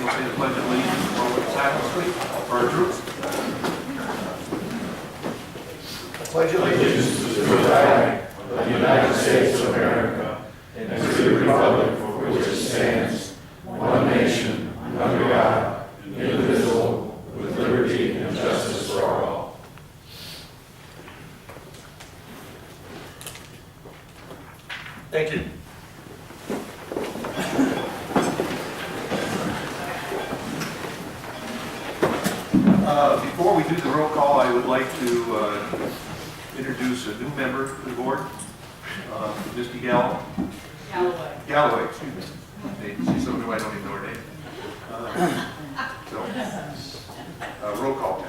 stand, we'll say the Pledge of Allegiance along with the silence, please, for our troops. Pledge allegiance to the flag of the United States of America and to the republic for which it stands, one nation, under God, indivisible, with liberty and justice for all. Thank you. Before we do the roll call, I would like to introduce a new member to the board, Misty Galloway, excuse me. She's so new I don't even know her name. Roll call.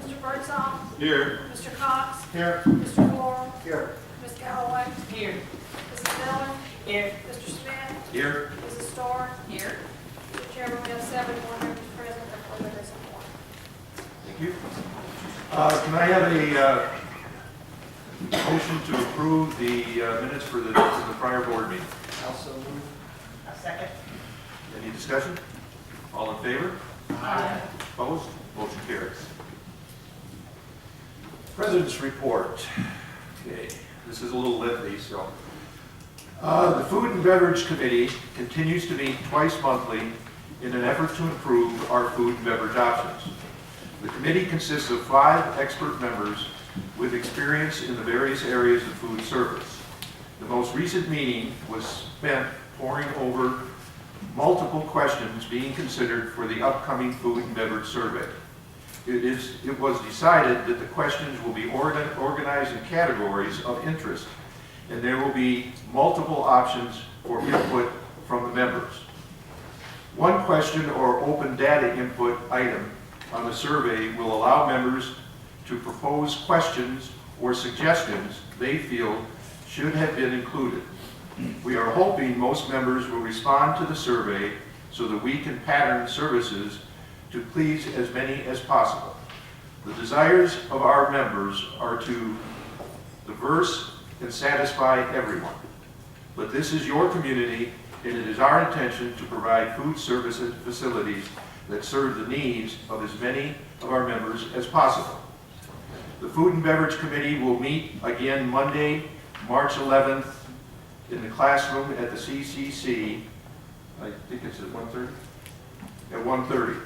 Mr. Birdsall. Here. Mr. Cox. Here. Mr. Moore. Here. Ms. Galloway. Here. Mrs. Miller. Here. Mr. Smith. Here. Mrs. Storr. Here. Mr. Chairman, we have 7 board members present, and 4 members of quorum. Thank you. Can I have a motion to approve the minutes for the prior board meeting? Also move. A second. Any discussion? All in favor? Aye. Opposed? Motion carries. President's report. Okay, this is a little lengthy, so. The Food and Beverage Committee continues to meet twice monthly in an effort to improve our food and beverage options. The committee consists of 5 expert members with experience in the various areas of food service. The most recent meeting was spent poring over multiple questions being considered for the upcoming food and beverage survey. It was decided that the questions will be organized in categories of interest, and there will be multiple options for input from the members. One question or open data input item on the survey will allow members to propose questions or suggestions they feel should have been included. We are hoping most members will respond to the survey so that we can pattern services to please as many as possible. The desires of our members are to diverse and satisfy everyone. But this is your community, and it is our intention to provide food service facilities that serve the needs of as many of our members as possible. The Food and Beverage Committee will meet again Monday, March 11th in the classroom at the CCC. I think it's at 1:30? At 1:30.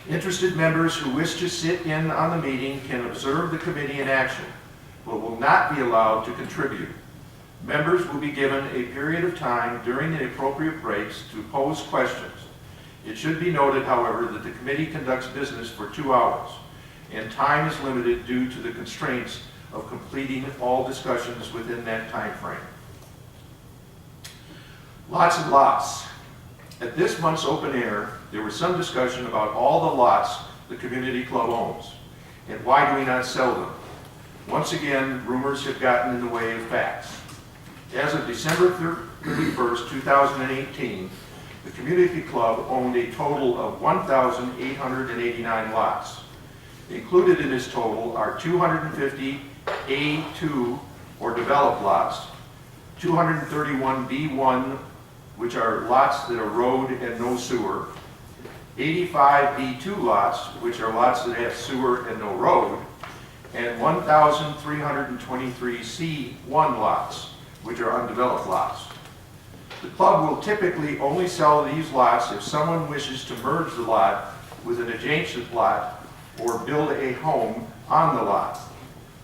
Interested members who wish to sit in on the meeting can observe the committee in action, but will not be allowed to contribute. Members will be given a period of time during the appropriate breaks to pose questions. It should be noted, however, that the committee conducts business for 2 hours, and time is limited due to the constraints of completing all discussions within that time frame. Lots and lots. At this month's open air, there was some discussion about all the lots the community club owns, and why do we not sell them? Once again, rumors have gotten in the way of facts. As of December 31st, 2018, the community club owned a total of 1,889 lots. Included in this total are 250 A2 or developed lots, 231 B1, which are lots that are road and no sewer, 85 B2 lots, which are lots that have sewer and no road, and 1,323 C1 lots, which are undeveloped lots. The club will typically only sell these lots if someone wishes to merge the lot with an adjacent lot or build a home on the lot.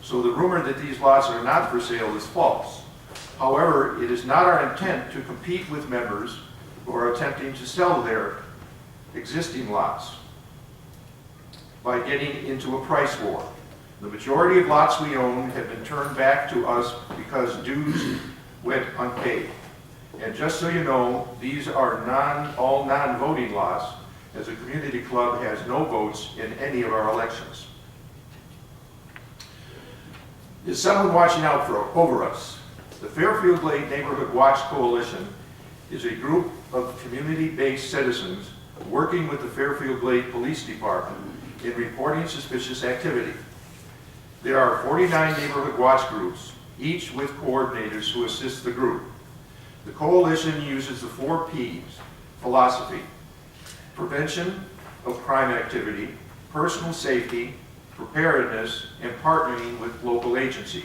So the rumor that these lots are not for sale is false. However, it is not our intent to compete with members who are attempting to sell their existing lots by getting into a price war. The majority of lots we own have been turned back to us because dues went unpaid. And just so you know, these are all non-voting lots, as the community club has no votes in any of our elections. Is someone watching out over us? The Fairfield Glade Neighborhood Watch Coalition is a group of community-based citizens working with the Fairfield Glade Police Department in reporting suspicious activity. There are 49 neighborhood watch groups, each with coordinators who assist the group. The coalition uses the 4 Ps philosophy: prevention of crime activity, personal safety, preparedness, and partnering with local agencies.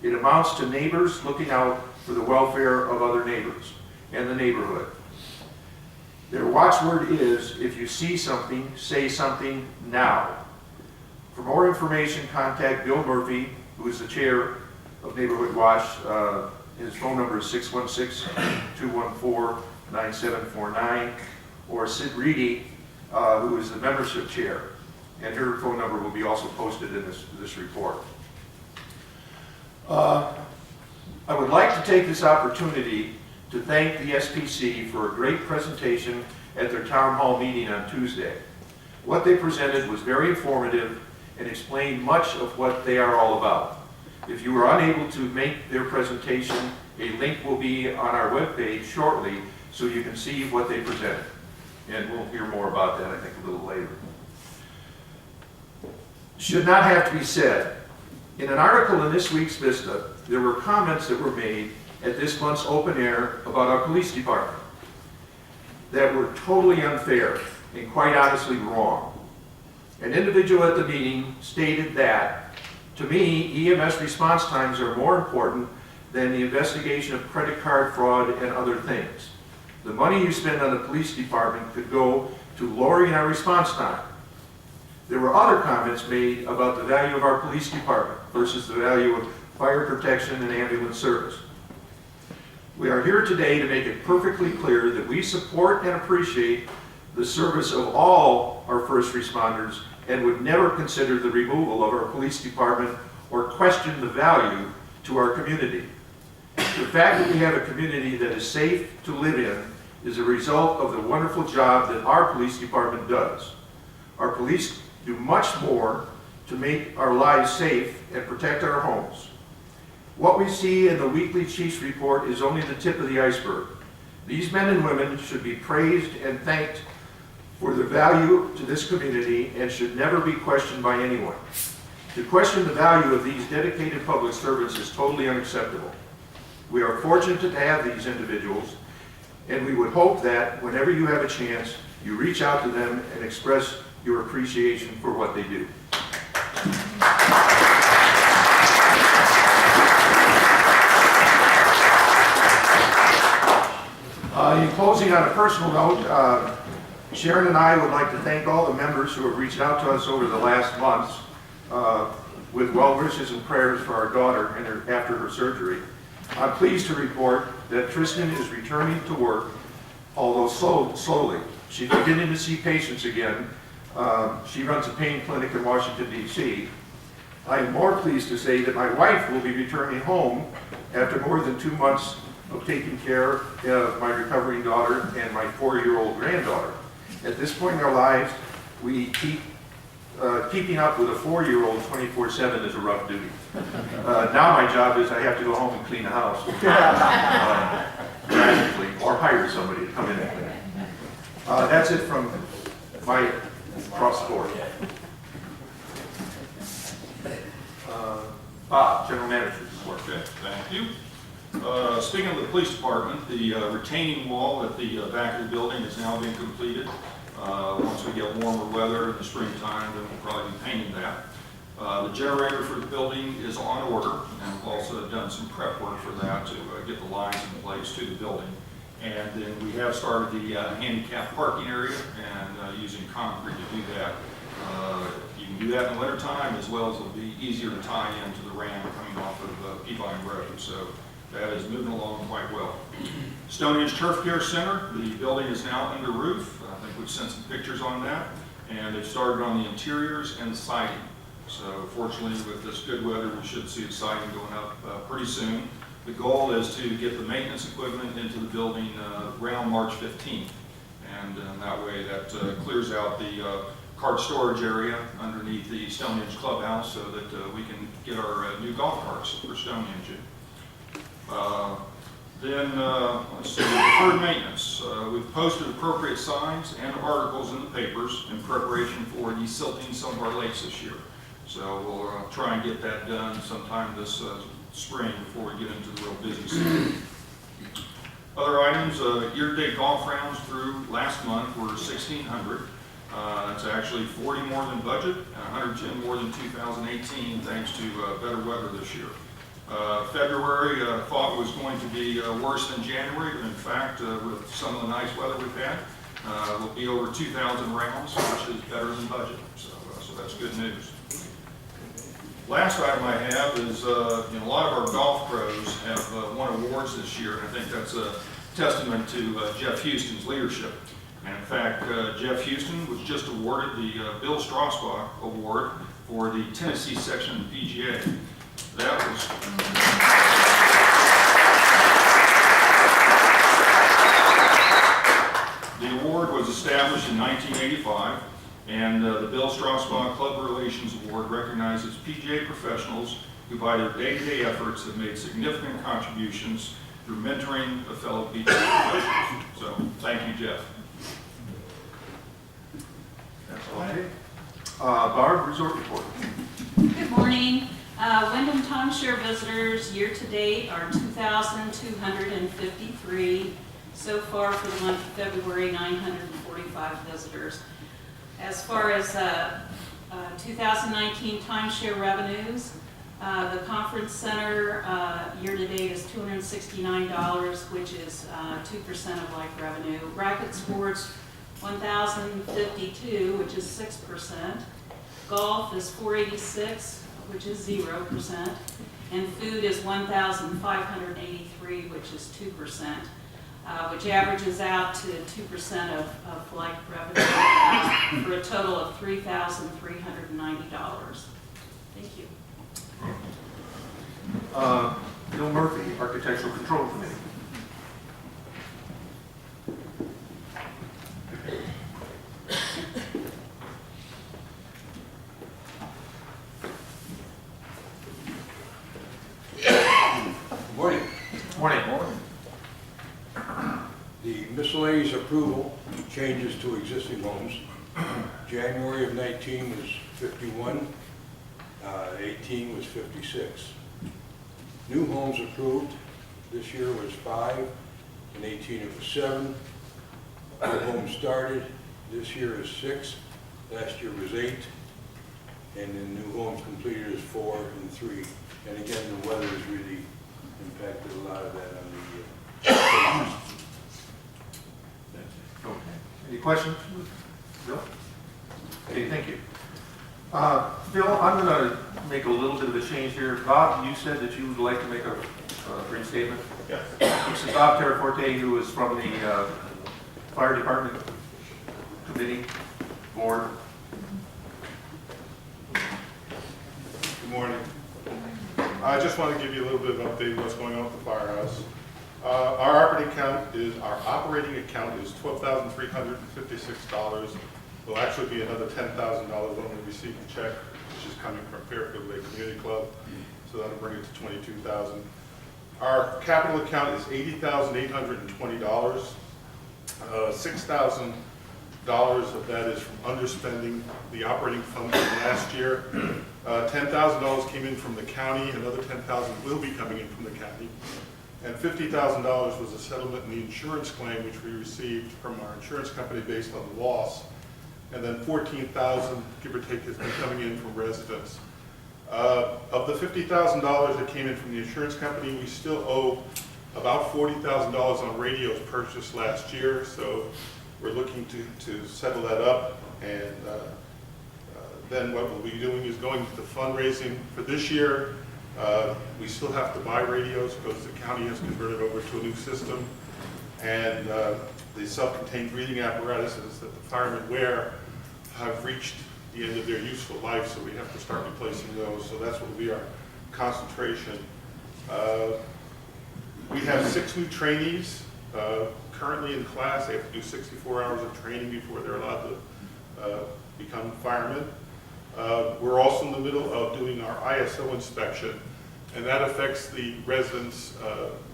It amounts to neighbors looking out for the welfare of other neighbors and the neighborhood. Their watchword is, if you see something, say something now. For more information, contact Bill Murphy, who is the chair of Neighborhood Watch. His phone number is 616-214-9749, or Sid Reedy, who is the membership chair, and her phone number will be also posted in this report. I would like to take this opportunity to thank the SPC for a great presentation at their town hall meeting on Tuesday. What they presented was very informative and explained much of what they are all about. If you were unable to make their presentation, a link will be on our webpage shortly so you can see what they presented. And we'll hear more about that, I think, a little later. Should not have to be said. In an article in this week's Vista, there were comments that were made at this month's open air about our police department that were totally unfair and quite honestly wrong. An individual at the meeting stated that, to me, EMS response times are more important than the investigation of credit card fraud and other things. The money you spend on the police department could go to lowering our response time. There were other comments made about the value of our police department versus the value of fire protection and ambulance service. We are here today to make it perfectly clear that we support and appreciate the service of all our first responders and would never consider the removal of our police department or question the value to our community. The fact that we have a community that is safe to live in is a result of the wonderful job that our police department does. Our police do much more to make our lives safe and protect our homes. What we see in the weekly Chiefs report is only the tip of the iceberg. These men and women should be praised and thanked for their value to this community and should never be questioned by anyone. To question the value of these dedicated public servants is totally unacceptable. We are fortunate to have these individuals, and we would hope that whenever you have a chance, you reach out to them and express your appreciation for what they do. In closing, on a personal note, Sharon and I would like to thank all the members who have reached out to us over the last months with well wishes and prayers for our daughter after her surgery. I'm pleased to report that Tristan is returning to work, although slowly. She's beginning to see patients again. She runs a pain clinic in Washington, D.C. I'm more pleased to say that my wife will be returning home after more than 2 months of taking care of my recovering daughter and my 4-year-old granddaughter. At this point in our lives, keeping up with a 4-year-old 24/7 is a rough duty. Now my job is I have to go home and clean the house, practically, or hire somebody to come in and clean it. That's it from my cross the board. Bob, General Manager. Okay, thank you. Speaking of the police department, the retaining wall at the back of the building is now being completed. Once we get warmer weather in the springtime, then we'll probably be painting that. The generator for the building is on order, and we've also done some prep work for that to get the lines in place to the building. And then we have started the handicap parking area and using concrete to do that. You can do that in the wintertime, as well as it'll be easier to tie into the ramp coming off of Peabody Road. So that is moving along quite well. Stonehenge Turf Care Center, the building is now under roof. I think we've sent some pictures on that. And they've started on the interiors and the siding. So fortunately, with this good weather, we should see the siding going up pretty soon. The goal is to get the maintenance equipment into the building around March 15th. And that way that clears out the cart storage area underneath the Stonehenge Clubhouse so that we can get our new golf carts for Stonehenge in. Let's see, deferred maintenance. We've posted appropriate signs and articles in the papers in preparation for desilting some of our lakes this year. So we'll try and get that done sometime this spring before we get into the real busy season. Other items, year-to-date golf rounds through last month were 1,600. That's actually 40 more than budget and 110 more than 2018 thanks to better weather this year. February thought was going to be worse than January, but in fact, with some of the nice weather we've had, we'll be over 2,000 rounds, which is better than budget. So that's good news. Last item I have is, a lot of our golf pros have won awards this year, and I think that's a testament to Jeff Houston's leadership. And in fact, Jeff Houston was just awarded the Bill Strasbach Award for the Tennessee section of the PGA. That was the award was established in 1985, and the Bill Strasbach Club Relations Award recognizes PGA professionals who, by their day-to-day efforts, have made significant contributions through mentoring of fellow PGA professionals. So, thank you, Jeff. Okay. Barb, resort report. Good morning. Wyndham timeshare visitors year-to-date are 2,253. So far for the month of February, 945 visitors. As far as 2019 timeshare revenues, the conference center year-to-date is $269, which is 2% of life revenue. Racket sports, 1,052, which is 6%. Golf is 486, which is 0%. And food is 1,583, which is 2%, which averages out to 2% of life revenue for a total of $3,390. Thank you. Bill Murphy, Architectural Control Committee. Morning. Morning. The miscellaneous approval changes to existing homes. January of 19 was 51, 18 was 56. New homes approved this year was 5, in 18 it was 7. New homes started this year is 6, last year was 8, and then new homes completed is 4 and 3. And again, the weather has really impacted a lot of that on the Okay. Any questions? Bill? Okay, thank you. Bill, I'm going to make a little bit of a change here. Bob, you said that you would like to make a brief statement. Yes. This is Bob Terraforte, who is from the Fire Department Committee Board. Good morning. I just want to give you a little bit of an update of what's going on with the firehouse. Our operating account is $12,356. Will actually be another $10,000 when we receive the check, which is coming from Fairfield Lake Community Club. So that'll bring it to $22,000. Our capital account is $80,820. $6,000 of that is from underspending the operating fund from last year. $10,000 came in from the county, another $10,000 will be coming in from the county. And $50,000 was a settlement in the insurance claim which we received from our insurance company based on the loss. And then $14,000, give or take, has been coming in from residents. Of the $50,000 that came in from the insurance company, we still owe about $40,000 on radios purchased last year. So we're looking to settle that up, and then what we'll be doing is going to the fundraising for this year. We still have to buy radios because the county has converted over to a new system, and the self-contained breathing apparatuses that the firemen wear have reached the end of their useful life, so we have to start replacing those. So that's what will be our concentration. We have 6 new trainees currently in class. They have to do 64 hours of training before they're allowed to become firemen. We're also in the middle of doing our ISO inspection, and that affects the residents'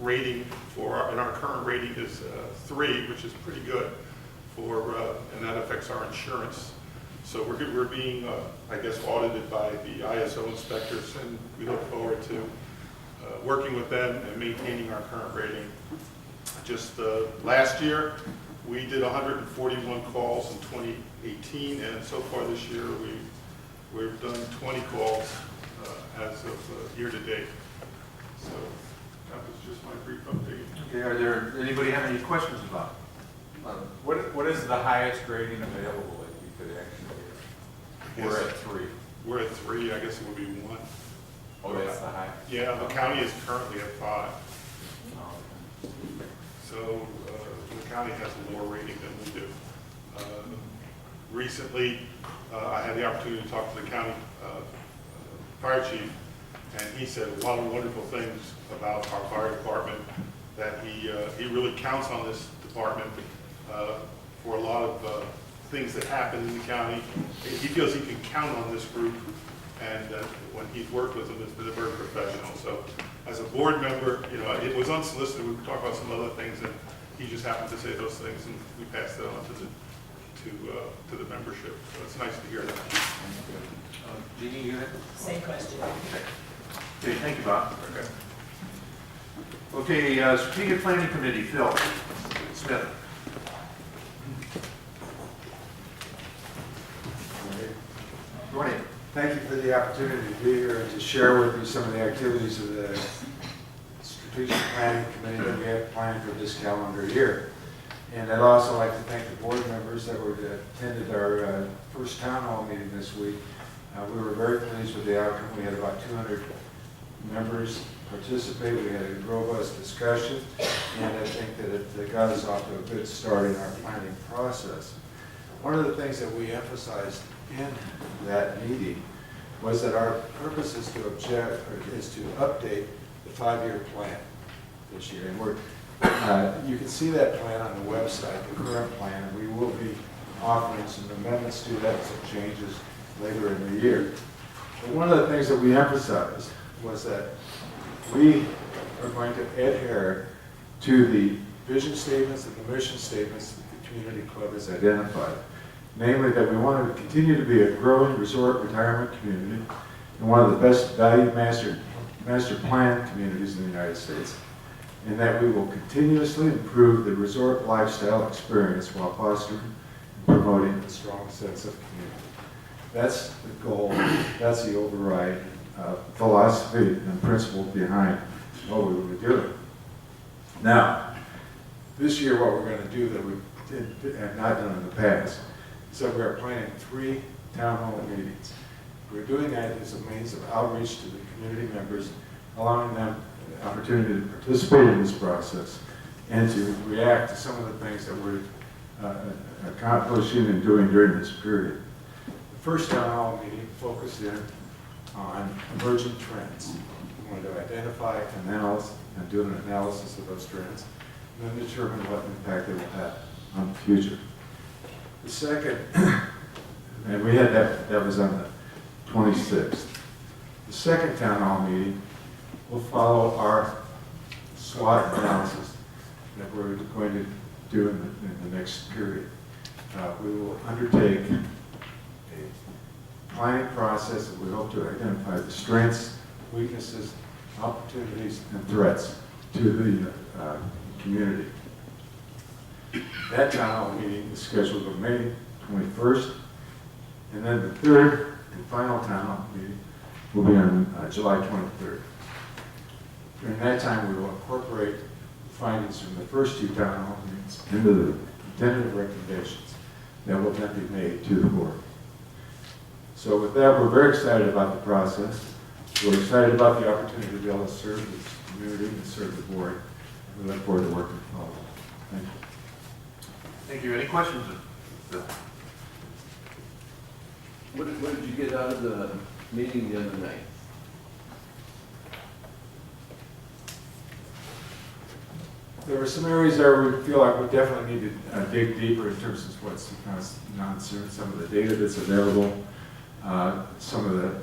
rating and our current rating is 3, which is pretty good and that affects our insurance. So we're being, I guess, audited by the ISO inspectors, and we look forward to working with them and maintaining our current rating. Just last year, we did 141 calls in 2018, and so far this year, we've done 20 calls as of year to date. So that was just my brief update. Okay, are there, anybody have any questions about it? What is the highest rating available that you could actually get? We're at 3. We're at 3, I guess it would be 1. Oh, that's the highest? Yeah, the county is currently at 5. Oh, So the county has a lower rating than we do. Recently, I had the opportunity to talk to the county fire chief, and he said a lot of wonderful things about our fire department, that he really counts on this department for a lot of things that happen in the county. He feels he can count on this group, and when he's worked with them, it's been very professional. So as a board member, you know, it was unsolicited. We talked about some other things, and he just happened to say those things, and we passed that on to the membership. So it's nice to hear that. Jeannie, you have? Same question. Okay, thank you, Bob. Okay. Okay, Strategic Planning Committee, Phil Smith. Good morning. Thank you for the opportunity to be here and to share with you some of the activities of the Strategic Planning Committee that we have planned for this calendar year. And I'd also like to thank the board members that attended our first town hall meeting this week. We were very pleased with the outcome. We had about 200 members participate. We had a robust discussion, and I think that it got us off to a good start in our planning process. One of the things that we emphasized in that meeting was that our purpose is to update the 5-year plan this year. And you can see that plan on the website, the current plan, and we will be offering some amendments to that, some changes later in the year. But one of the things that we emphasized was that we are going to adhere to the vision statements and the mission statements that the community club has identified. Namely, that we want to continue to be a growing resort retirement community and one of the best valued master plan communities in the United States, and that we will continuously improve the resort lifestyle experience while fostering and promoting a strong sense of community. That's the goal, that's the override philosophy and principle behind what we will be doing. Now, this year what we're going to do that we have not done in the past is that we are planning 3 town hall meetings. We're doing that as a means of outreach to the community members, allowing them the opportunity to participate in this process and to react to some of the things that we're accomplishing and doing during this period. The first town hall meeting focused in on emerging trends. We wanted to identify, analyze, and do an analysis of those trends, and then determine what impact they will have on the future. The second, and we had that was on the 26th. The second town hall meeting will follow our SWOT analysis that we're going to do in the next period. We will undertake a planning process that we hope to identify the strengths, weaknesses, opportunities, and threats to the community. That town hall meeting is scheduled for May 21st, and then the third and final town hall meeting will be on July 23rd. During that time, we will incorporate the findings from the first 2 town hall meetings into the tentative recommendations that will then be made to the board. So with that, we're very excited about the process. We're excited about the opportunity to be able to serve this community and serve the board. We look forward to working with all of you. Thank you. Thank you. Any questions? Phil? What did you get out of the meeting the other night? There were some areas there we feel like we definitely need to dig deeper in terms of what's non-certain, some of the data that's available, some of the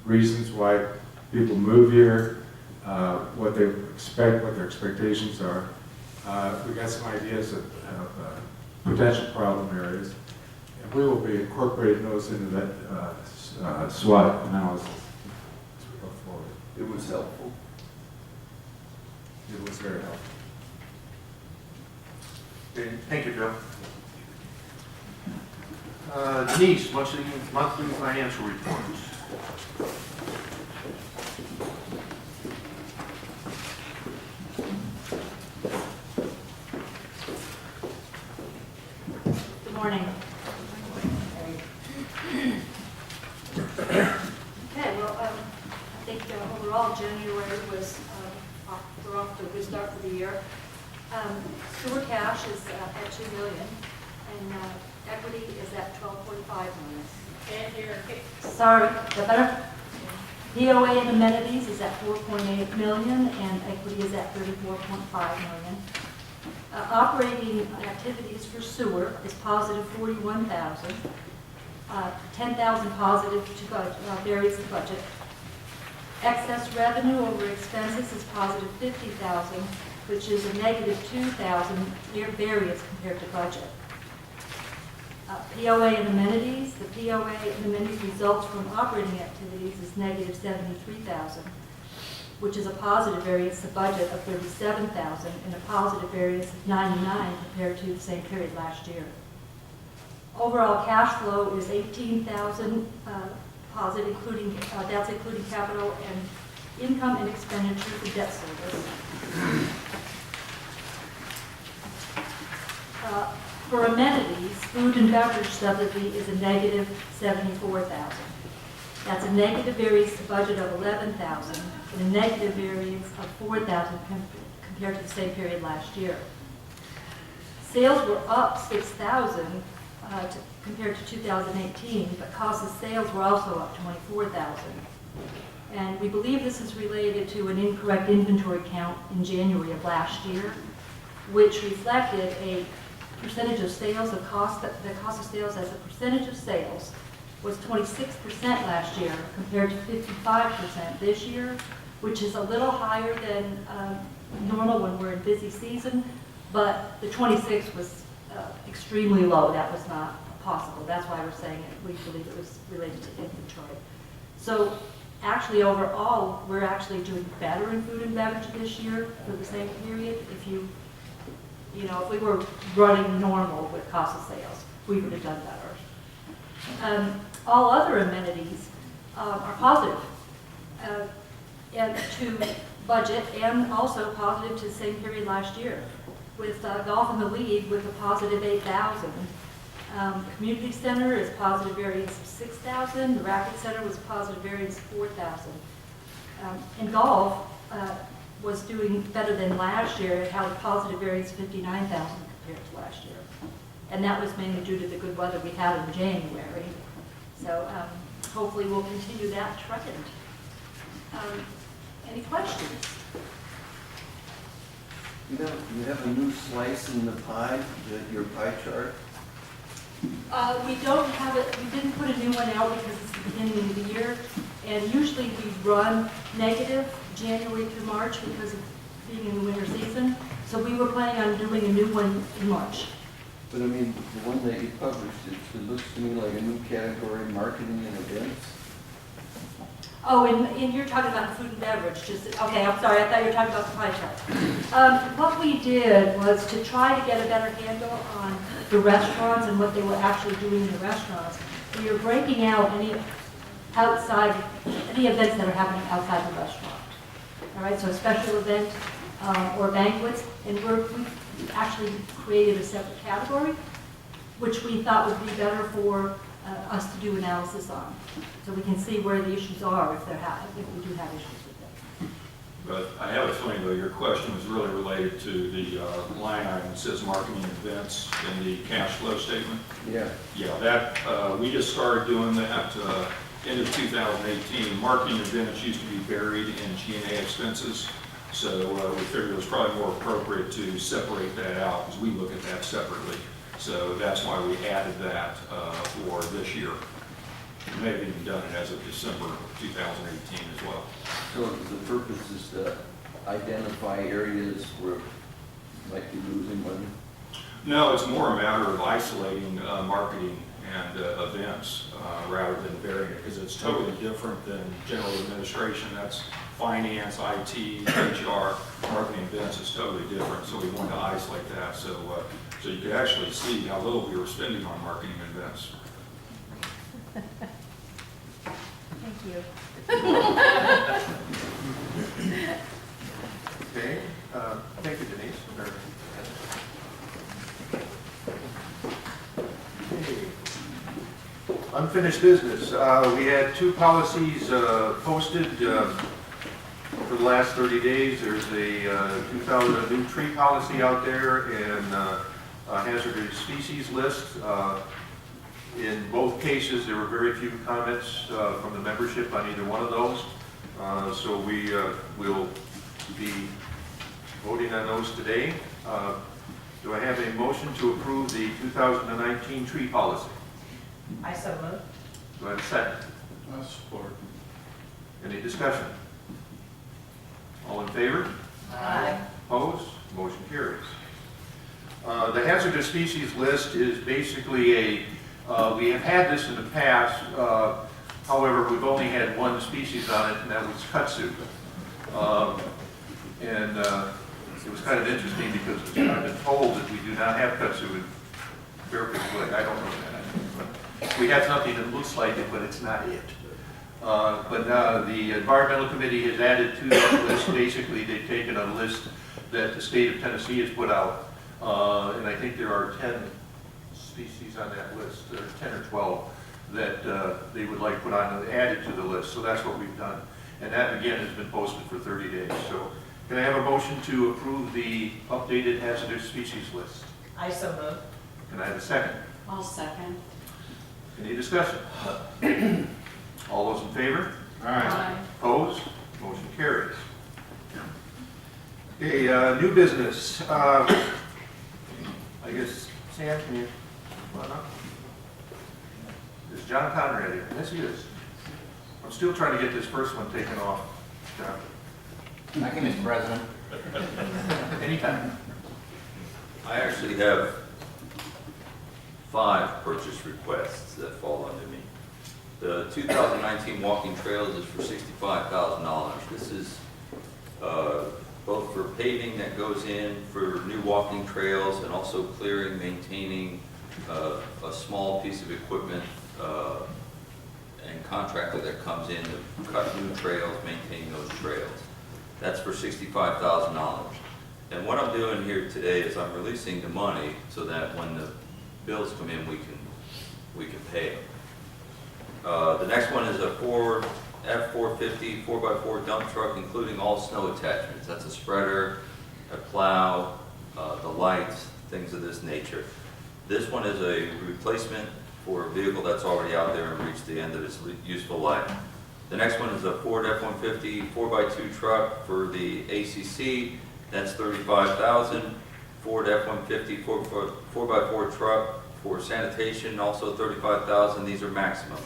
reasons why people move here, what they expect, what their expectations are. We got some ideas of potential problem areas, and we will be incorporating those into that SWOT analysis as we go forward. It was helpful. It was very helpful. Okay, thank you, Joe. Denise, monthly financial report. Good morning. Okay, well, I think overall January was, we're off to a good start for the year. Sewer cash is at $2 million, and equity is at $12.5 million. And here, okay. Sorry, is that better? POA and amenities is at $4.8 million, and equity is at $34.5 million. Operating activities for sewer is positive $41,000, 10,000 positive to various budget. Excess revenue over expenses is positive $50,000, which is a negative $2,000 variance compared to budget. POA and amenities, the POA and amenities results from operating activities is negative $73,000, which is a positive variance to budget of $37,000 and a positive variance of $99,000 compared to the same period last year. Overall cash flow is $18,000 positive, including that's including capital and income and expenditures and debt service. For amenities, food and beverage subsidy is a negative $74,000. That's a negative variance to budget of $11,000 and a negative variance of $4,000 compared to the same period last year. Sales were up $6,000 compared to 2018, but cost of sales were also up $24,000. And we believe this is related to an incorrect inventory count in January of last year, which reflected a percentage of sales, the cost of sales as a percentage of sales was 26% last year compared to 55% this year, which is a little higher than normal when we're in busy season, but the 26 was extremely low. That was not possible. That's why we're saying it. We believe it was related to inventory. So actually overall, we're actually doing better in food and beverage this year for the same period. If we were running normal with cost of sales, we would have done better. All other amenities are positive and to budget and also positive to the same period last year, with golf in the lead with a positive $8,000. The community center is positive variance of $6,000. The racket center was a positive variance of $4,000. And golf was doing better than last year. It had a positive variance of $59,000 compared to last year. And that was mainly due to the good weather we had in January. So hopefully we'll continue that trend. Any questions? You have a new slice in the pie, your pie chart? We don't have it, we didn't put a new one out because it's the beginning of the year. And usually we run negative January through March because of being in the winter season. So we were planning on doing a new one in March. But I mean, the one that you published, it looks to me like a new category, marketing and events. Oh, and you're talking about food and beverage. Okay, I'm sorry, I thought you were talking about the pie chart. What we did was to try to get a better handle on the restaurants and what they were actually doing in the restaurants. We were breaking out any events that are happening outside the restaurant. All right, so a special event or banquets, and we've actually created a separate category, which we thought would be better for us to do analysis on, so we can see where the issues are if we do have issues with them. But I have a feeling, though, your question was really related to the line item that says marketing events in the cash flow statement. Yeah. Yeah, that, we just started doing that end of 2018. Marketing events used to be buried in G&A expenses, so we figured it was probably more appropriate to separate that out because we look at that separately. So that's why we added that for this year. We may have even done it as of December 2018 as well. So the purpose is to identify areas where you might be losing money? No, it's more a matter of isolating marketing and events rather than burying it, because it's totally different than general administration. That's finance, IT, HR. Marketing events is totally different, so we wanted to isolate that. So So you could actually see how little we were spending on marketing events. Thank you. Okay, thank you, Denise. Okay. Unfinished business. We had 2 policies posted for the last 30 days. There's a 2000 new tree policy out there and a hazardous species list. In both cases, there were very few comments from the membership on either one of those. So we will be voting on those today. Do I have a motion to approve the 2019 tree policy? I so move. Do I have a second? I support. Any discussion? All in favor? Aye. Opposed? Motion carries. The hazardous species list is basically we have had this in the past, however, we've only had one species on it, and that was kudzu. It was kind of interesting because I've been told that we do not have kudzu in Beverage. I don't know that. We have something that looks like it, but it's not it. But the environmental committee has added to that list. Basically, they've taken a list that the state of Tennessee has put out, and I think there are 10 species on that list, or 10 or 12 that they would like put on added to the list. So that's what we've done, and that again has been posted for 30 days. So can I have a motion to approve the updated hazardous species list? I so move. Can I have a second? I'll second. Any discussion? All those in favor? Aye. Opposed? Motion carries. Okay, new business. I guess, Sam, can you come on up? Is John Conrad here? Yes, he is. I'm still trying to get this first one taken off, John. Thank you, Mr. President. Anytime. I actually have 5 purchase requests that fall under me. The 2019 walking trails is for $65,000. This is both for paving that goes in for new walking trails and also clearing, maintaining a small piece of equipment and contractor that comes in to cut new trails, maintain those trails. That's for $65,000. And what I'm doing here today is I'm releasing the money so that when the bills come in, we can pay them. The next one is a Ford F-450 4x4 dump truck, including all snow attachments. That's a spreader, a plow, the lights, things of this nature. This one is a replacement for a vehicle that's already out there and reached the end of its useful life. The next one is a Ford F-150 4x2 truck for the ACC. That's $35,000. Ford F-150 4x4 truck for sanitation, also $35,000. These are maximums.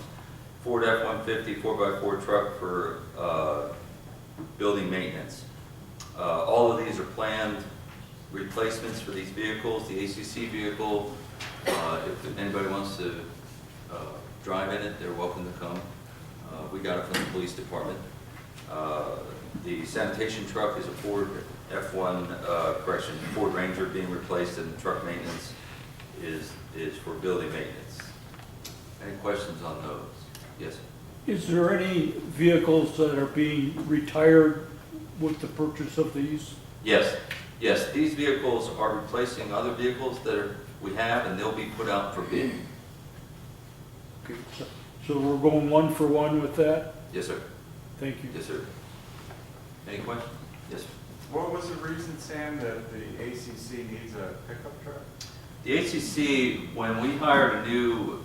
Ford F-150 4x4 truck for building maintenance. All of these are planned replacements for these vehicles. The ACC vehicle, if anybody wants to drive in it, they're welcome to come. We got it from the police department. The sanitation truck is a Ford Ford Ranger being replaced, and truck maintenance is for building maintenance. Any questions on those? Yes. Is there any vehicles that are being retired with the purchase of these? Yes. Yes, these vehicles are replacing other vehicles that we have, and they'll be put out for bid. Okay, so we're going 1 for 1 with that? Yes, sir. Thank you. Yes, sir. Any questions? Yes, sir. What was the reason, Sam, that the ACC needs a pickup truck? The ACC, when we hired a new,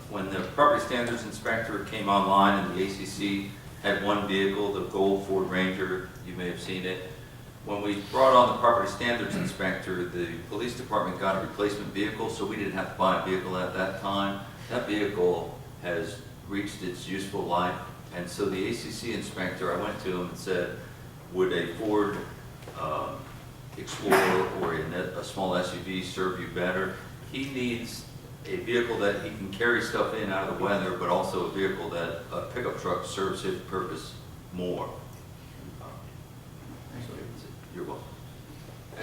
when the property standards inspector came online, and the ACC had one vehicle, the gold Ford Ranger, you may have seen it. When we brought on the property standards inspector, the police department got a replacement vehicle, so we didn't have to buy a vehicle at that time. That vehicle has reached its useful life, and so the ACC inspector, I went to him and said, would a Ford Explorer or a small SUV serve you better? He needs a vehicle that he can carry stuff in out of the weather, but also a vehicle that a pickup truck serves his purpose more. So you're welcome.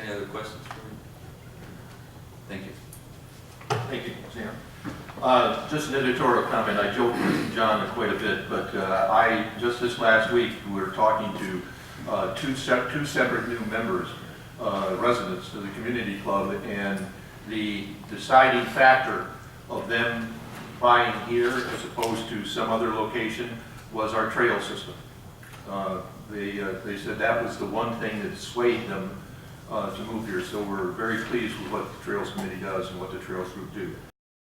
Any other questions for me? Thank you. Thank you, Sam. Just an editorial comment. I joked with John quite a bit, but I, just this last week, we were talking to two separate new members, residents to the community club, and the deciding factor of them buying here as opposed to some other location was our trail system. They said that was the one thing that swayed them to move here, so we're very pleased with what the Trails Committee does and what the Trails Group do.